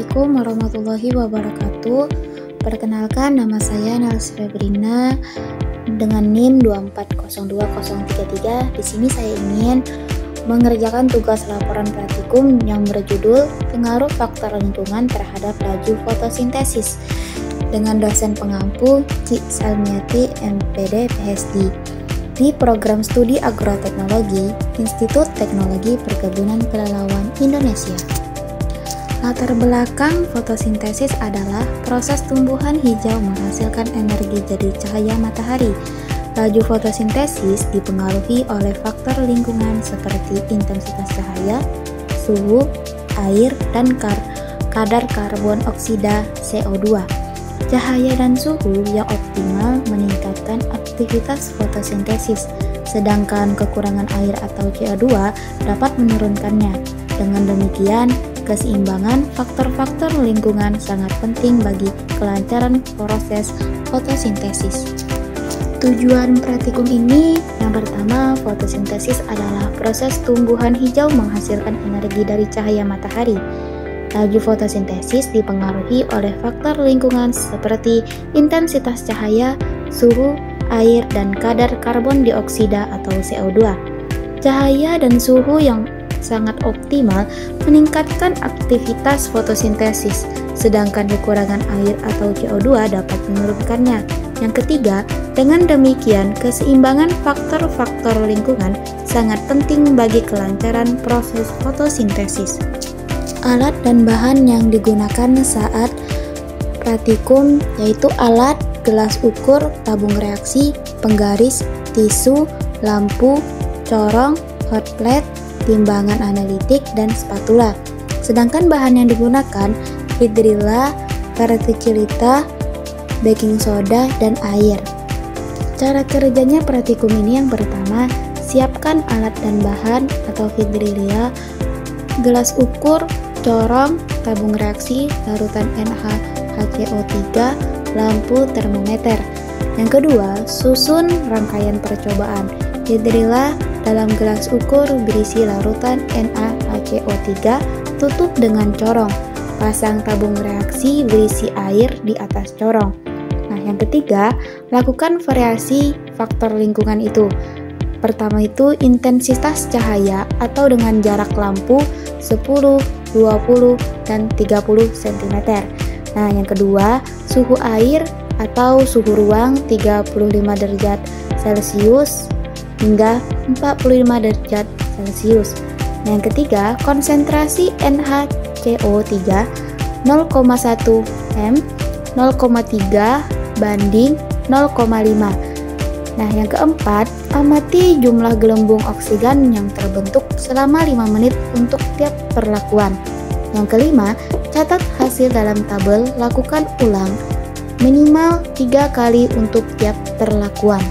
Assalamualaikum warahmatullahi wabarakatuh. Perkenalkan, nama saya Nels Febrina dengan NIM 2402033. Di sini saya ingin mengerjakan tugas laporan praktikum yang berjudul Pengaruh Faktor Lingkungan Terhadap Laju Fotosintesis dengan dosen pengampu Cik Salmiati MPD PhD di Program Studi Agroteknologi Institut Teknologi Perkebunan Pelalawan Indonesia. Latar belakang fotosintesis adalah proses tumbuhan hijau menghasilkan energi dari cahaya matahari. Laju fotosintesis dipengaruhi oleh faktor lingkungan seperti intensitas cahaya, suhu, air, dan kadar karbon oksida CO2. Cahaya dan suhu yang optimal meningkatkan aktivitas fotosintesis, sedangkan kekurangan air atau CO2 dapat menurunkannya. Dengan demikian, keseimbangan faktor-faktor lingkungan sangat penting bagi kelancaran proses fotosintesis. Tujuan praktikum ini, yang pertama, fotosintesis adalah proses tumbuhan hijau menghasilkan energi dari cahaya matahari. Laju fotosintesis dipengaruhi oleh faktor lingkungan seperti intensitas cahaya, suhu, air, dan kadar karbon dioksida atau CO2. Cahaya dan suhu yang sangat optimal meningkatkan aktivitas fotosintesis, sedangkan kekurangan air atau CO2 dapat menurunkannya. Yang ketiga, dengan demikian keseimbangan faktor-faktor lingkungan sangat penting bagi kelancaran proses fotosintesis. Alat dan bahan yang digunakan saat praktikum yaitu alat, gelas ukur, tabung reaksi, penggaris, tisu, lampu, corong, hot plate, timbangan analitik, dan spatula. Sedangkan bahan yang digunakan hidrilla, partikilita, baking soda, dan air. Cara kerjanya praktikum ini yang pertama, siapkan alat dan bahan atau hidrilla, gelas ukur, corong, tabung reaksi, larutan NaHCO3, lampu, termometer. Yang kedua, susun rangkaian percobaan. Hidrilla dalam gelas ukur berisi larutan NaHCO3, tutup dengan corong. Pasang tabung reaksi berisi air di atas corong. Nah, yang ketiga, lakukan variasi faktor lingkungan itu. Pertama itu intensitas cahaya atau dengan jarak lampu 10, 20, dan 30 cm. Nah, yang kedua, suhu air atau suhu ruang 35 derajat Celcius hingga 45 derajat Celcius. Yang ketiga, konsentrasi NaHCO3 0,1 m 0,3 banding 0,5. Nah, yang keempat, amati jumlah gelembung oksigen yang terbentuk selama 5 menit untuk tiap perlakuan. Yang kelima, catat hasil dalam tabel, lakukan ulang minimal 3 kali untuk tiap perlakuan.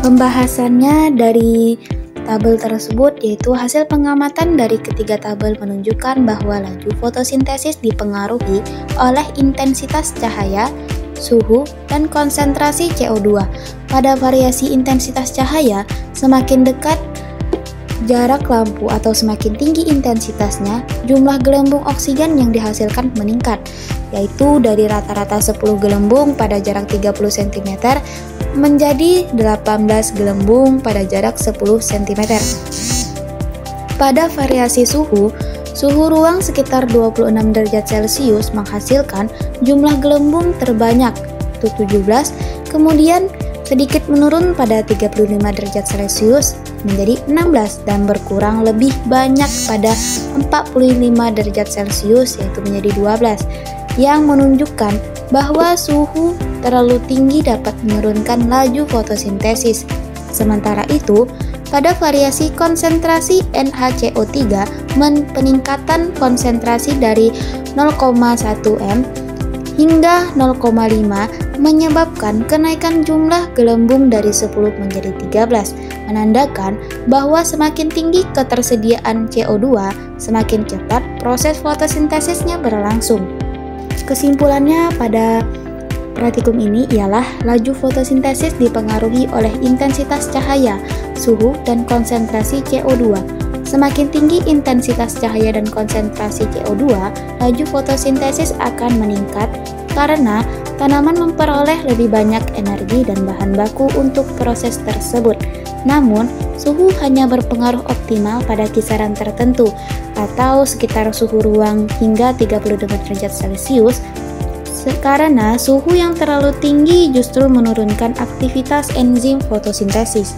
Pembahasannya dari tabel tersebut yaitu hasil pengamatan dari ketiga tabel menunjukkan bahwa laju fotosintesis dipengaruhi oleh intensitas cahaya, suhu, dan konsentrasi CO2. Pada variasi intensitas cahaya, semakin dekat jarak lampu atau semakin tinggi intensitasnya, jumlah gelembung oksigen yang dihasilkan meningkat, yaitu dari rata-rata 10 gelembung pada jarak 30 cm menjadi 18 gelembung pada jarak 10 cm. Pada variasi suhu ruang sekitar 26 derajat Celcius menghasilkan jumlah gelembung terbanyak, itu 17, kemudian sedikit menurun pada 35 derajat Celcius menjadi 16 dan berkurang lebih banyak pada 45 derajat Celcius yaitu menjadi 12, yang menunjukkan bahwa suhu terlalu tinggi dapat menurunkan laju fotosintesis. Sementara itu, pada variasi konsentrasi NaCO3, peningkatan konsentrasi dari 0,1 m hingga 0,5 menyebabkan kenaikan jumlah gelembung dari 10 menjadi 13, menandakan bahwa semakin tinggi ketersediaan CO2, semakin cepat proses fotosintesisnya berlangsung. Kesimpulannya pada praktikum ini ialah laju fotosintesis dipengaruhi oleh intensitas cahaya, suhu, dan konsentrasi CO2. Semakin tinggi intensitas cahaya dan konsentrasi CO2, laju fotosintesis akan meningkat karena tanaman memperoleh lebih banyak energi dan bahan baku untuk proses tersebut. Namun, suhu hanya berpengaruh optimal pada kisaran tertentu atau sekitar suhu ruang hingga 35 derajat Celcius, karena suhu yang terlalu tinggi justru menurunkan aktivitas enzim fotosintesis.